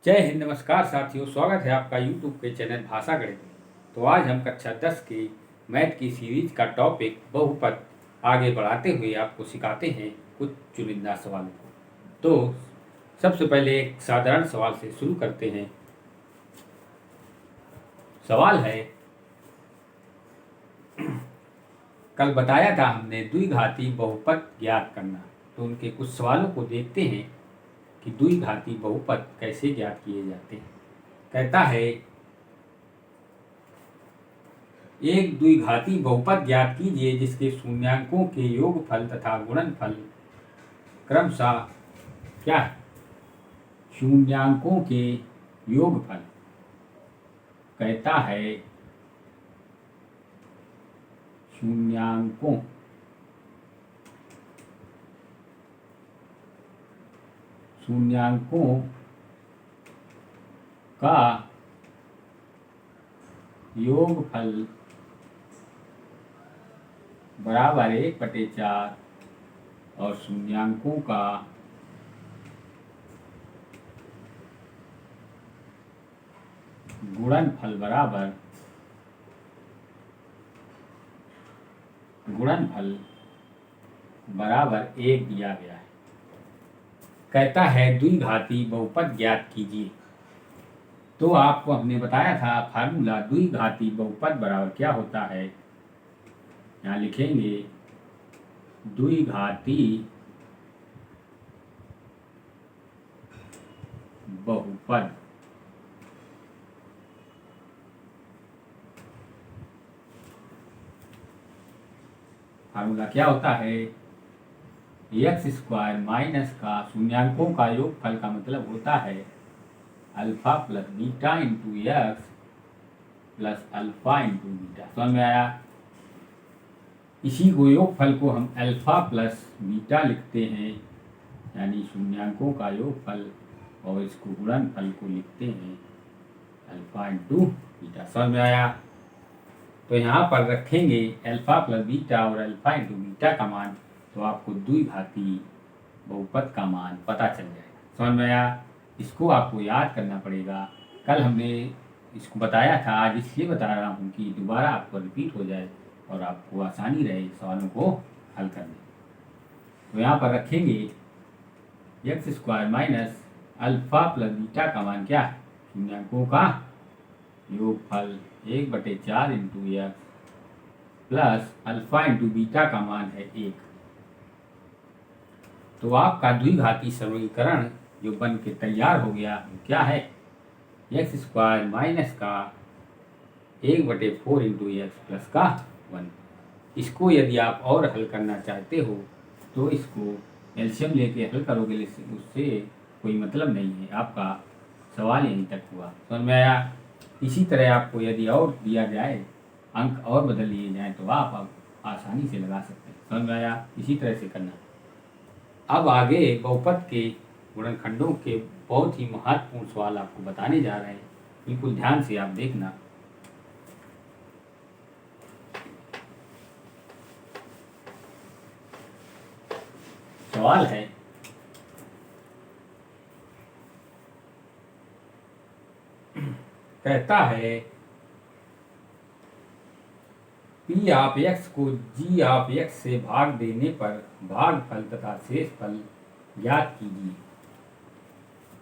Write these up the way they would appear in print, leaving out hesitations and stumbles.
जय हिंद। नमस्कार साथियों, स्वागत है आपका यूट्यूब के चैनल भाषा गणित में। तो आज हम कक्षा 10 के मैथ की सीरीज का टॉपिक बहुपद आगे बढ़ाते हुए आपको सिखाते हैं कुछ चुनिंदा सवालों को। तो सबसे पहले एक साधारण सवाल से शुरू करते हैं। सवाल है, कल बताया था हमने द्विघाती बहुपद ज्ञात करना। तो उनके कुछ सवालों को देखते हैं कि द्विघाती बहुपद कैसे ज्ञात किए जाते हैं। कहता है, एक द्विघाती बहुपद ज्ञात कीजिए जिसके शून्यांकों के योगफल तथा गुणनफल क्रमशः क्या है? शून्यांकों के योगफल। कहता है शून्यांकों का योगफल बराबर 1/4 और शून्यांकों का गुणनफल बराबर 1 दिया गया है। कहता है द्विघाती बहुपद ज्ञात कीजिए। तो आपको हमने बताया था फार्मूला द्विघाती बहुपद बराबर क्या होता है। यहाँ लिखेंगे द्विघाती बहुपद फार्मूला क्या होता है? x² माइनस का शून्यांकों का योगफल का मतलब होता है alpha plus beta into x plus alpha into beta. समझ में आया? इसी को योगफल को हम अल्फा प्लस बीटा लिखते हैं, यानी शून्यांकों का योगफल, और इसको गुणनफल को लिखते हैं अल्फा इंटू बीटा। समझ में आया? तो यहाँ पर रखेंगे अल्फा प्लस बीटा और अल्फा इंटू बीटा का मान, तो आपको द्विघाती बहुपद का मान पता चल जाएगा। समझ में आया? इसको आपको याद करना पड़ेगा। कल हमने इसको बताया था, आज इसलिए बता रहा हूँ कि दोबारा आपको रिपीट हो जाए और आपको आसानी रहे सवालों को हल करने। तो यहाँ पर रखेंगे x² minus alpha plus beta का मान क्या है? शून्यांकों का योगफल 1/4 into x plus alpha into beta का मान है 1। तो आपका द्विघाती सरलीकरण जो बन के तैयार हो गया क्या है? x² माइनस का 1/4 इंटू एक्स प्लस का 1। इसको यदि आप और हल करना चाहते हो तो इसको एलसीएम लेके हल करोगे, उससे कोई मतलब नहीं है। आपका सवाल यहीं तक हुआ। समझ में आया? इसी तरह आपको यदि और दिया जाए, अंक और बदल लिए जाएं, तो आप आसानी से लगा सकते हैं। समझ में आया? इसी तरह से करना। अब आगे बहुपद के गुणनखंडों के बहुत ही महत्वपूर्ण सवाल आपको बताने जा रहे हैं। बिल्कुल ध्यान से आप देखना। सवाल है, कहता है p ऑफ x को g ऑफ x से भाग देने पर भागफल तथा शेषफल ज्ञात कीजिए।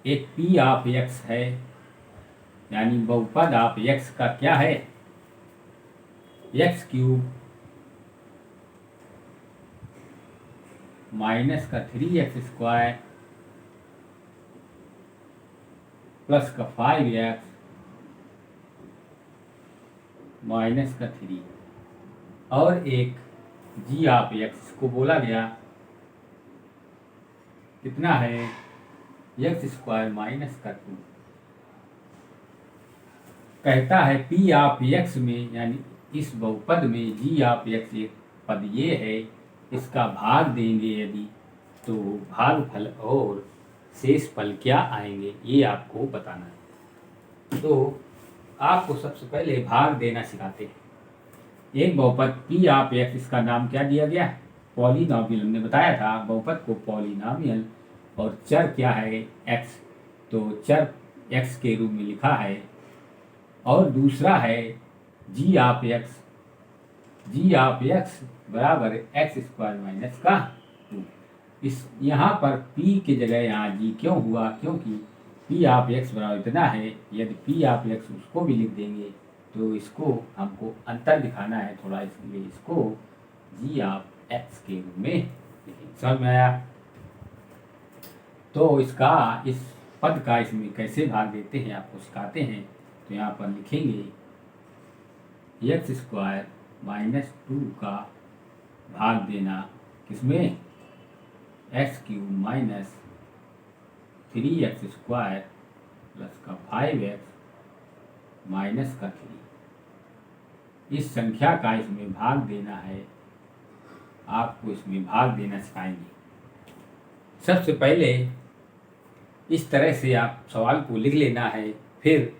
एक p ऑफ x है, यानी बहुपद ऑफ x का क्या है? x³ माइनस का 3x² प्लस का 5x माइनस का 3, और एक g ऑफ x को बोला गया कितना है? x² माइनस का 2। कहता है p ऑफ x में, यानी इस बहुपद में g ऑफ x एक पद ये है, इसका भाग देंगे यदि, तो भागफल और शेषफल क्या आएंगे ये आपको बताना है। तो आपको सबसे पहले भाग देना सिखाते हैं। एक बहुपद p ऑफ x, इसका नाम क्या दिया गया? पॉलिनॉमियल। हमने बताया था बहुपद को पॉलिनॉमियल, और चर क्या है? x। तो चर एक्स के रूप में लिखा है, और दूसरा है जी ऑफ एक्स बराबर एक्स स्क्वायर माइनस का 2। इस यहाँ पर p की जगह यहाँ g क्यों हुआ, क्योंकि p ऑफ x बराबर इतना है। यदि p ऑफ x उसको भी लिख देंगे तो इसको हमको अंतर दिखाना है थोड़ा, इसलिए इसको g ऑफ x के रूप में लिखेंगे। समझ में आया? तो इसका इस पद का इसमें कैसे भाग देते हैं आपको सिखाते हैं। तो यहाँ पर लिखेंगे एक्स स्क्वायर माइनस 2 का भाग देना किसमें, x cube minus 3x square plus का 5x माइनस का 3। इस संख्या का इसमें भाग देना है, आपको इसमें भाग देना सिखाएंगे। सबसे पहले इस तरह से आप सवाल को लिख लेना है, फिर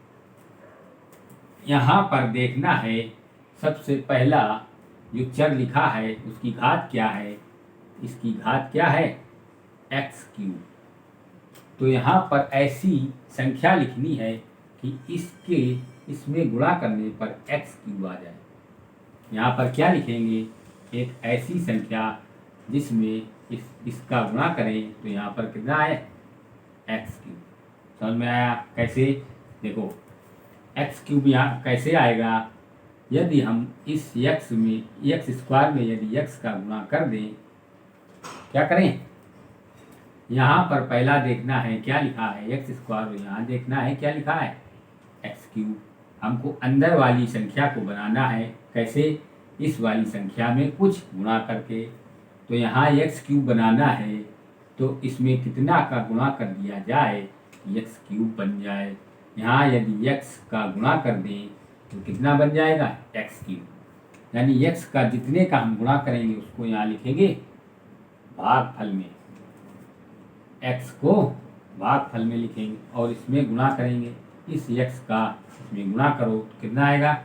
यहाँ पर देखना है सबसे पहला जो चर लिखा है उसकी घात क्या है। इसकी घात क्या है, एक्स क्यूब। तो यहाँ पर ऐसी संख्या लिखनी है कि इसमें गुणा करने पर एक्स क्यूब आ जाए। यहाँ पर क्या लिखेंगे, एक ऐसी संख्या जिसमें इसका गुणा करें तो यहाँ पर कितना है, एक्स क्यूब। समझ में आया? कैसे, देखो एक्स क्यूब यहाँ कैसे आएगा, यदि हम इस एक्स में एक्स स्क्वायर में यदि एक्स का गुणा कर दें, क्या करें, यहाँ पर पहला देखना है क्या लिखा है एक्स स्क्वायर, यहाँ देखना है क्या लिखा है एक्स क्यूब। हमको अंदर वाली संख्या को बनाना है, कैसे, इस वाली संख्या में कुछ गुणा करके। तो यहाँ एक्स क्यूब बनाना है तो इसमें कितना का गुणा कर दिया जाए, एक्स क्यूब बन जाए। यहाँ यदि एक्स का गुणा कर दें तो कितना बन जाएगा, एक्स क्यूब। यानी एक्स का जितने का हम गुणा करेंगे उसको यहाँ लिखेंगे भागफल में, एक्स को भागफल में लिखेंगे और इसमें गुणा करेंगे। इस एक्स का इसमें गुणा करो तो कितना आएगा,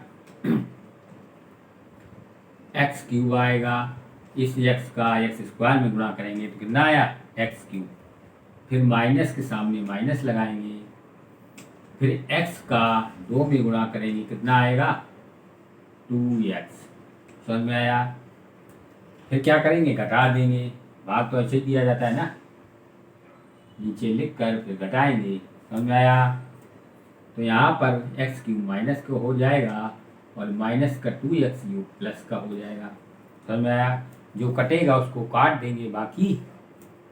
एक्स क्यूब आएगा। इस एक्स का एक्स स्क्वायर में गुणा करेंगे तो कितना आया, एक्स क्यूब। फिर माइनस के सामने माइनस लगाएंगे, फिर एक्स का 2 में गुणा करेंगे कितना आएगा, 2x। समझ में आया? फिर क्या करेंगे, घटा देंगे। भाग तो ऐसे दिया जाता है ना, नीचे लिख कर फिर घटाएंगे। समझ में आया? तो यहाँ पर एक्स क्यूब माइनस का हो जाएगा और माइनस का 2x क्यूब प्लस का हो जाएगा। समझ में आया? जो कटेगा उसको काट देंगे, बाकी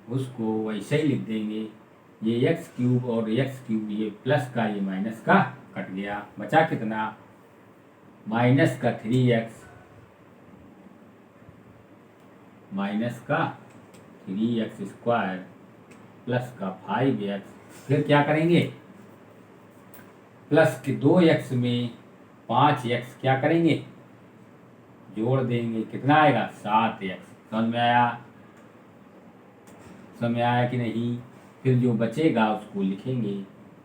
उसको वैसे ही लिख देंगे। ये एक्स क्यूब और एक्स क्यूब, ये प्लस का ये माइनस का कट गया, बचा कितना, माइनस का 3x माइनस का 3x स्क्वायर प्लस का 5x। फिर क्या करेंगे, प्लस के 2x में 5x क्या करेंगे, जोड़ देंगे, कितना आएगा, 7x। समझ में आया? समझ में आया कि नहीं? फिर जो बचेगा उसको लिखेंगे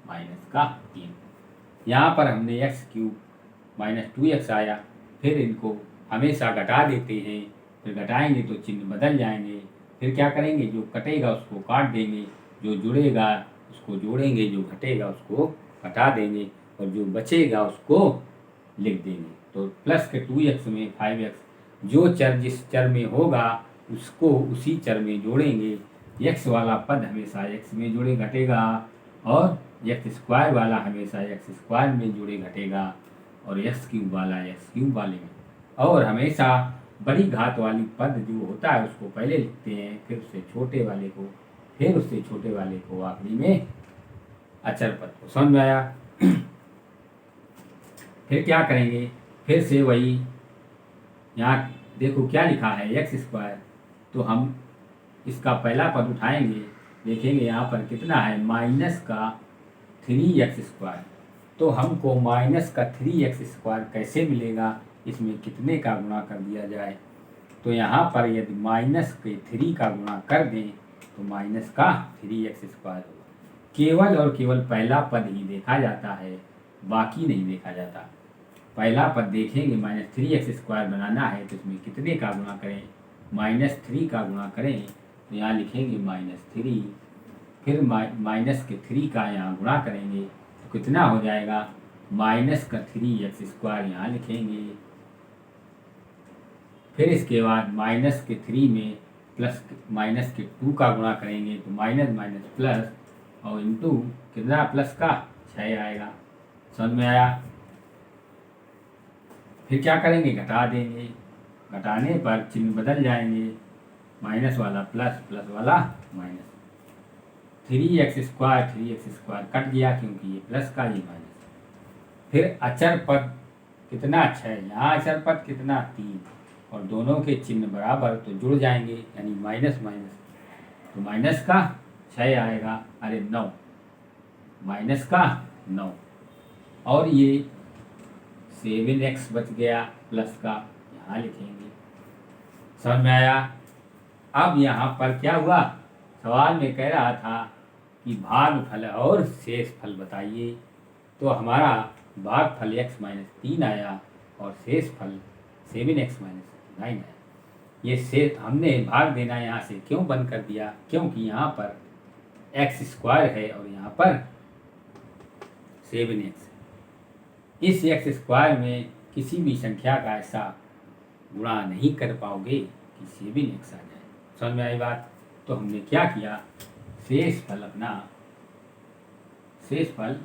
माइनस का 3। यहाँ पर हमने एक्स क्यूब माइनस 2x आया, फिर इनको हमेशा घटा देते हैं, फिर घटाएंगे तो चिन्ह बदल जाएंगे। फिर क्या करेंगे, जो कटेगा उसको काट देंगे, जो जुड़ेगा उसको जोड़ेंगे, जो घटेगा उसको घटा देंगे और जो बचेगा उसको लिख देंगे। तो प्लस के 2x में 5x, जो चर जिस चर में होगा उसको उसी चर में जोड़ेंगे। एक्स वाला पद हमेशा एक्स में जुड़े घटेगा और एक्स स्क्वायर वाला हमेशा एक्स स्क्वायर में जुड़े घटेगा और एक्स क्यूब वाला एक्स क्यूब वाले में। और हमेशा बड़ी घात वाली पद जो होता है उसको पहले लिखते हैं, फिर उससे छोटे वाले को, फिर उससे छोटे वाले को आखिरी में अचर पद को। समझ में आया? फिर क्या करेंगे, फिर से वही, यहाँ देखो क्या लिखा है एक्स स्क्वायर, तो हम इसका पहला पद उठाएंगे, देखेंगे यहाँ पर कितना है, माइनस का 3x स्क्वायर। तो हमको माइनस का 3x स्क्वायर कैसे मिलेगा, इसमें कितने का गुणा कर दिया जाए। तो यहाँ पर यदि माइनस के 3 का गुणा कर दें तो माइनस का 3x स्क्वायर होगा। केवल और केवल पहला पद ही देखा जाता है, बाकी नहीं देखा जाता। पहला पद देखेंगे, माइनस 3x स्क्वायर बनाना है तो इसमें कितने का गुणा करें, -3 का गुणा करें तो यहाँ लिखेंगे -3। फिर माइनस के 3 का यहाँ गुणा करेंगे तो कितना हो जाएगा, माइनस का 3x² यहाँ लिखेंगे। फिर इसके बाद माइनस के 3 में प्लस माइनस के 2 का गुणा करेंगे तो माइनस माइनस प्लस और इंटू कितना प्लस का 6 आएगा। समझ में आया। फिर क्या करेंगे, घटा देंगे, घटाने पर चिन्ह बदल जाएंगे, माइनस वाला प्लस, प्लस वाला माइनस। 3x² कट गया क्योंकि ये प्लस का ये माइनस। फिर अचर पद कितना 6, यहाँ अचर पद कितना 3 और दोनों के चिन्ह बराबर तो जुड़ जाएंगे, यानी माइनस माइनस, तो माइनस का 6 आएगा, अरे 9, माइनस का 9 और ये 7x बच गया प्लस का, यहाँ लिखेंगे। समझ में आया। अब यहाँ पर क्या हुआ, सवाल में कह रहा था कि भागफल और शेष फल बताइए, तो हमारा भागफल x-3 आया और शेष फल 7x-9 आया। ये शेष हमने भाग देना यहाँ से क्यों बंद कर दिया, क्योंकि यहाँ पर x² है और यहाँ पर 7x है। इस x² में किसी भी संख्या का ऐसा गुणा नहीं कर पाओगे कि 7x आ जाए। समझ में आई बात। तो हमने क्या किया, शेष फल अपना, शेष फल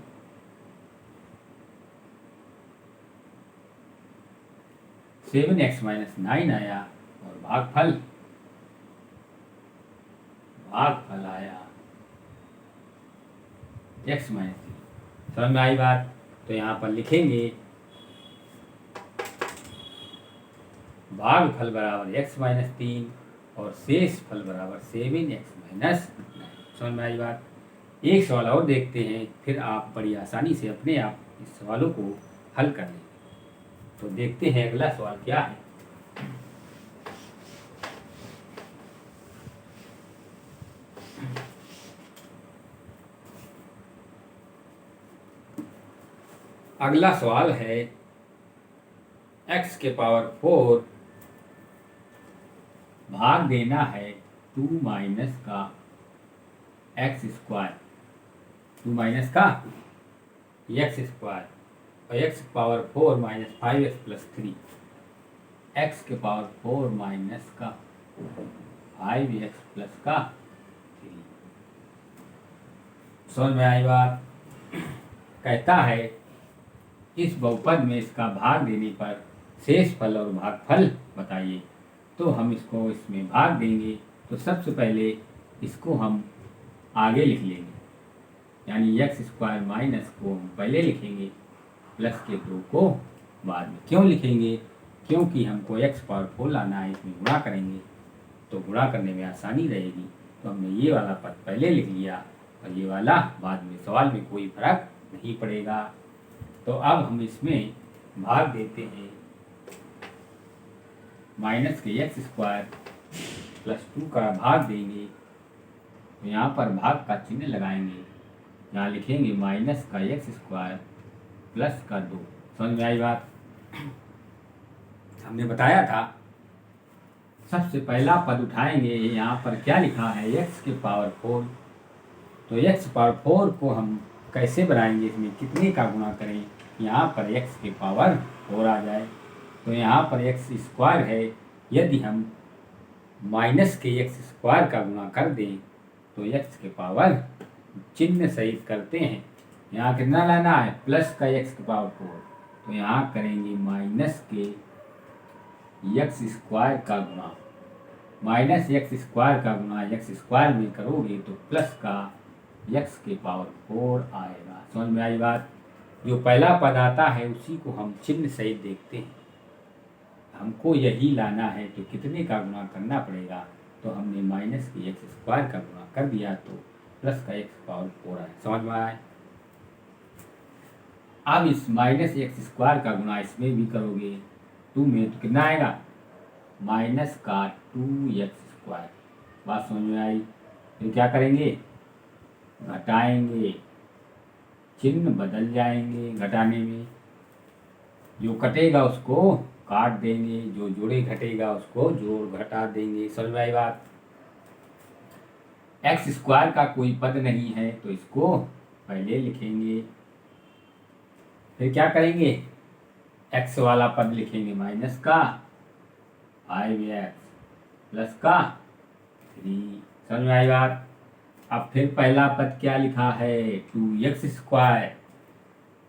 (7x-9) आया और भागफल आया x-3। समझ में आई बात। तो यहाँ पर लिखेंगे भागफल बराबर x-3 और शेष फल बराबर 7x-9। समझ में आई बात। एक सवाल और देखते हैं, फिर आप बड़ी आसानी से अपने आप इस सवालों को हल कर लेंगे। तो देखते हैं अगला सवाल क्या है। अगला सवाल है x⁴ भाग देना है 2 माइनस का x², 2 माइनस का x² और x⁴ minus 5x plus 3, x⁴ minus का 5x प्लस का 3। समझ में आई बात। कहता है इस बहुपद में इसका भाग देने पर शेष फल और भागफल बताइए। तो हम इसको इसमें भाग देंगे, तो सबसे पहले इसको हम आगे लिख लेंगे, यानी x² माइनस को हम पहले लिखेंगे, प्लस के 2 को बाद में। क्यों लिखेंगे, क्योंकि हमको x⁴ लाना है, इसमें गुणा करेंगे तो गुणा करने में आसानी रहेगी। तो हमने ये वाला पद पहले लिख लिया और ये वाला बाद में, सवाल में कोई फर्क नहीं पड़ेगा। तो अब हम इसमें भाग देते हैं, माइनस के x² प्लस 2 का भाग देंगे, तो यहाँ पर भाग का चिन्ह लगाएंगे, यहाँ लिखेंगे माइनस का x² प्लस का 2। समझ में आई बात। हमने बताया था सबसे पहला पद उठाएंगे, यहाँ पर क्या लिखा है x⁴, तो x⁴ को हम कैसे बनाएंगे, इसमें कितने का गुणा करें, यहाँ पर x⁴ आ जाए, तो यहाँ पर x² है, यदि हम माइनस के x² का गुणा कर दें तो x⁴ चिन्ह सहित करते हैं, यहाँ कितना लाना है, प्लस का x⁴, तो यहाँ करेंगे माइनस के x² का गुणा, माइनस x² का गुणा x² में करोगे तो प्लस का x⁴ आएगा। समझ में आई बात। जो पहला पद आता है उसी को हम चिन्ह सहित देखते हैं, हमको यही लाना है, तो कितने का गुणा करना पड़ेगा, तो हमने माइनस के x² का गुणा कर दिया तो प्लस का x⁴ है। समझ में आए। अब इस माइनस x² का गुणा इसमें भी करोगे 2 में, तो कितना आएगा, माइनस का 2x²। बात समझ में आई। फिर क्या करेंगे, घटाएंगे, चिन्ह बदल जाएंगे, घटाने में जो कटेगा उसको काट देंगे, जो जोड़े घटेगा उसको जोड़ घटा देंगे। समझ में आई बात। x² का कोई पद नहीं है तो इसको पहले लिखेंगे, फिर क्या करेंगे, एक्स वाला पद लिखेंगे माइनस का 5x प्लस का 3। समझ में आई बात। अब फिर पहला पद क्या लिखा है, 2x²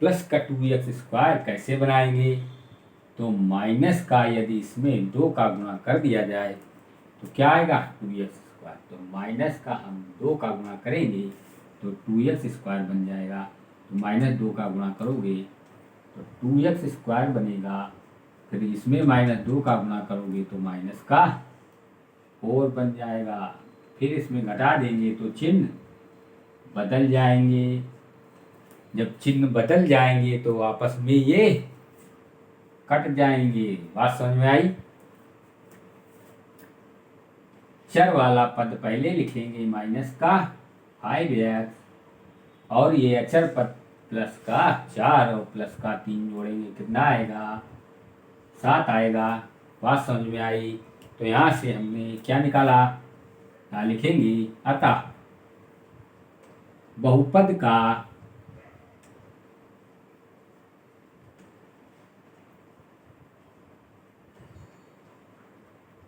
प्लस का 2x² कैसे बनाएंगे, तो माइनस का यदि इसमें 2 का गुणा कर दिया जाए तो क्या आएगा 2x²। तो माइनस का हम 2 का गुणा करेंगे तो 2x² बन जाएगा। तो -2 का गुणा करोगे तो 2x² बनेगा। फिर इसमें -2 का गुणा करोगे तो माइनस का 4 बन जाएगा। फिर इसमें घटा देंगे तो चिन्ह बदल जाएंगे। जब चिन्ह बदल जाएंगे तो आपस में ये कट जाएंगे। बात समझ में आई। चर वाला पद पहले लिखेंगे माइनस का 5x और ये अचर पद प्लस का 4 और प्लस का 3 जोड़ेंगे, कितना आएगा 7 आएगा। बात समझ में आई। तो यहाँ से हमने क्या निकाला, यहाँ लिखेंगे अतः बहुपद का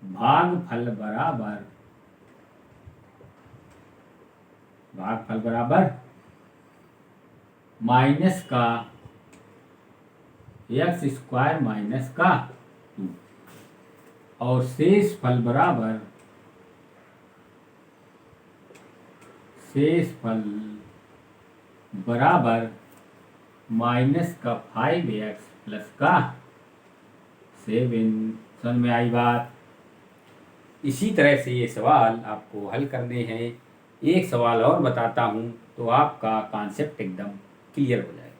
भागफल बराबर माइनस का x² माइनस का 2 और शेष फल बराबर माइनस का 5x प्लस का 7। समझ में आई बात। इसी तरह से ये सवाल आपको हल करने हैं। एक सवाल और बताता हूँ तो आपका कॉन्सेप्ट एकदम क्लियर हो जाएगा।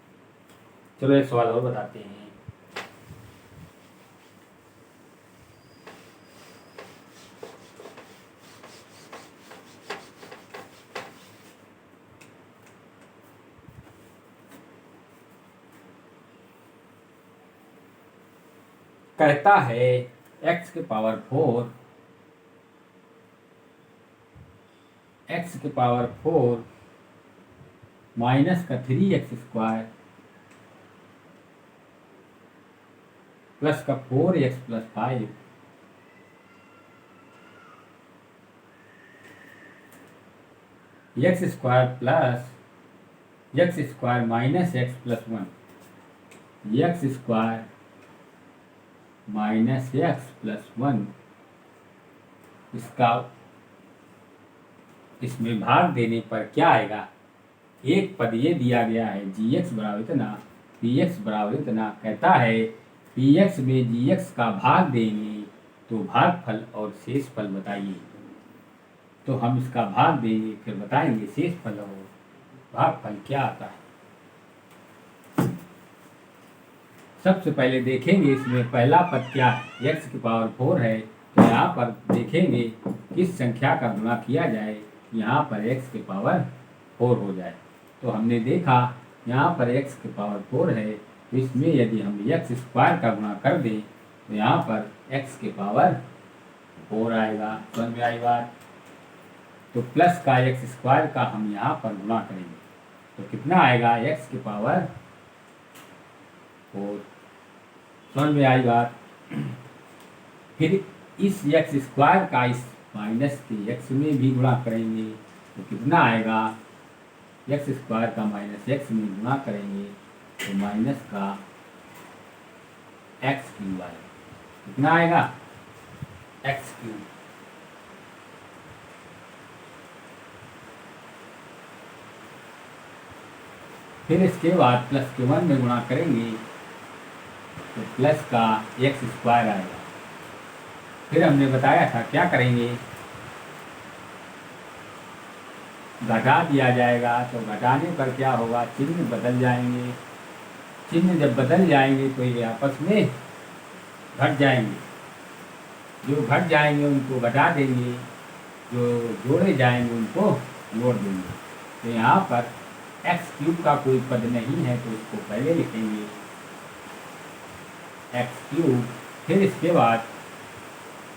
चलो एक सवाल और बताते हैं। कहता है x के पावर 4 माइनस का 3x² प्लस का 4x plus 5 x² plus x² minus x plus 1 x² minus x plus 1 इसमें भाग देने पर क्या आएगा। एक पद ये दिया गया है gx बराबर इतना, px बराबर इतना। कहता है px में gx का भाग देंगे तो भागफल और शेषफल बताइए। तो हम इसका भाग देंगे फिर बताएंगे शेषफल और भागफल क्या आता है। सबसे पहले देखेंगे इसमें पहला पद क्या है, x की पावर 4 है। तो यहाँ पर देखेंगे किस संख्या का गुणा किया जाए, यहाँ पर x की पावर 4 हो जाए। तो हमने देखा यहाँ पर x की पावर 4 है, तो इसमें यदि हम x² का गुणा कर दें तो यहाँ पर x की पावर 4 आएगा। समझ में आई बात। तो प्लस का x² का हम यहाँ पर गुणा करेंगे तो कितना आएगा x की पावर 4। समझ में आई बात। फिर इस x² का इस माइनस के x में भी गुणा करेंगे तो कितना आएगा, x² का माइनस x में गुणा करेंगे तो माइनस का x³ आएगा। कितना आएगा x³। फिर इसके बाद प्लस के 1 में गुणा करेंगे तो प्लस का x² आएगा। फिर हमने बताया था क्या करेंगे, घटा दिया जाएगा। तो घटाने पर क्या होगा, चिन्ह बदल जाएंगे। चिन्ह जब बदल जाएंगे तो ये आपस में घट जाएंगे। जो घट जाएंगे उनको घटा देंगे, जो जोड़े जाएंगे उनको जोड़ देंगे। तो यहाँ पर x³ का कोई पद नहीं है तो इसको पहले लिखेंगे x³। फिर इसके बाद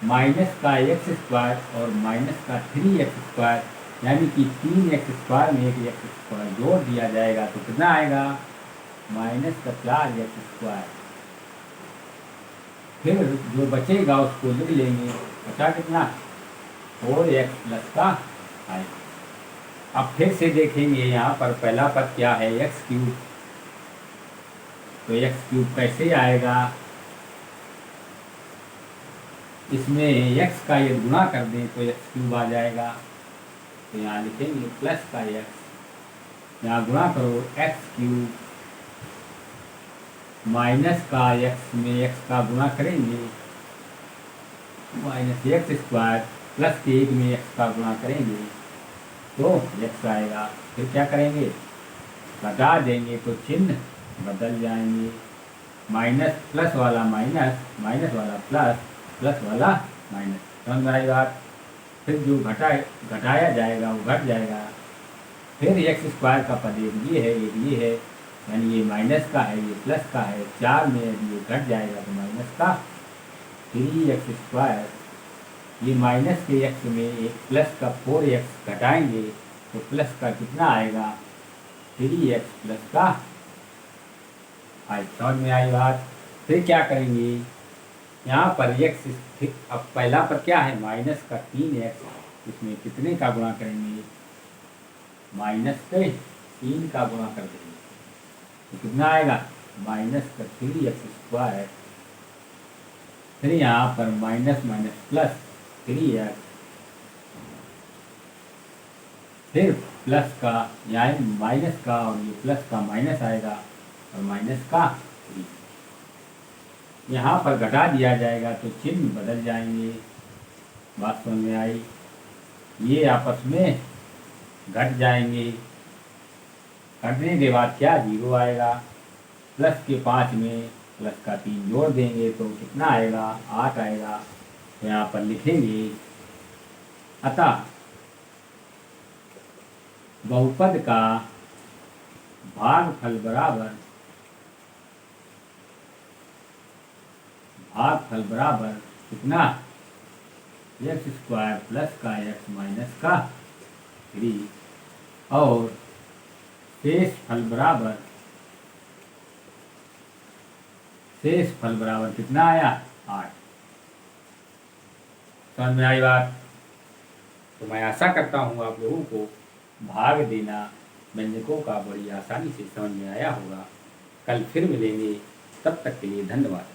माइनस का x² और माइनस का 3x² यानी कि 3x² में एक x² जोड़ दिया जाएगा तो कितना आएगा माइनस का 4x²। फिर जो बचेगा उसको लिख लेंगे, बचा कितना 4x प्लस का 5। अब फिर से देखेंगे यहाँ पर पहला पद क्या है x³, तो x³ कैसे आएगा, इसमें x का यदि गुणा कर दें तो x³ आ जाएगा। तो यहाँ लिखेंगे प्लस का x, यहाँ गुणा करो x³ माइनस का x में x का गुणा करेंगे -x² प्लस के 1 में x का गुणा करेंगे तो x आएगा। फिर क्या करेंगे, घटा देंगे तो चिन्ह बदल जाएंगे, माइनस प्लस वाला माइनस, माइनस वाला प्लस, प्लस वाला माइनस। समझ में आई बात। फिर जो घटाया जाएगा वो घट जाएगा। फिर x² का पद एक ये है, एक ये है, यानी ये माइनस का है, ये प्लस का है। 4 में यदि ये घट जाएगा तो माइनस का 3x², ये माइनस के x में एक प्लस का 4x घटाएंगे तो प्लस का कितना आएगा 3x प्लस का 5। समझ में आई बात। फिर क्या करेंगे, यहाँ पर x, अब पहला पर क्या है माइनस का 3x, इसमें कितने का गुणा करेंगे, माइनस के 3 का गुणा कर देंगे तो कितना आएगा माइनस का 3x²। फिर यहाँ पर माइनस माइनस प्लस 3x, फिर प्लस का यानी माइनस का और ये प्लस का माइनस आएगा और माइनस का 3। यहाँ पर घटा दिया जाएगा तो चिन्ह बदल जाएंगे। बात समझ में आई। ये आपस में घट जाएंगे, घटने के बाद क्या 0 आएगा, प्लस के 5 में प्लस का 3 जोड़ देंगे तो कितना आएगा 8 आएगा। तो यहाँ पर लिखेंगे अतः बहुपद का भागफल बराबर कितना x² प्लस का x माइनस का 3 और शेष फल बराबर कितना आया 8। समझ में आई बात। तो मैं आशा करता हूँ आप लोगों को भाग देना व्यंजकों का बड़ी आसानी से समझ में आया होगा। कल फिर मिलेंगे, तब तक के लिए धन्यवाद।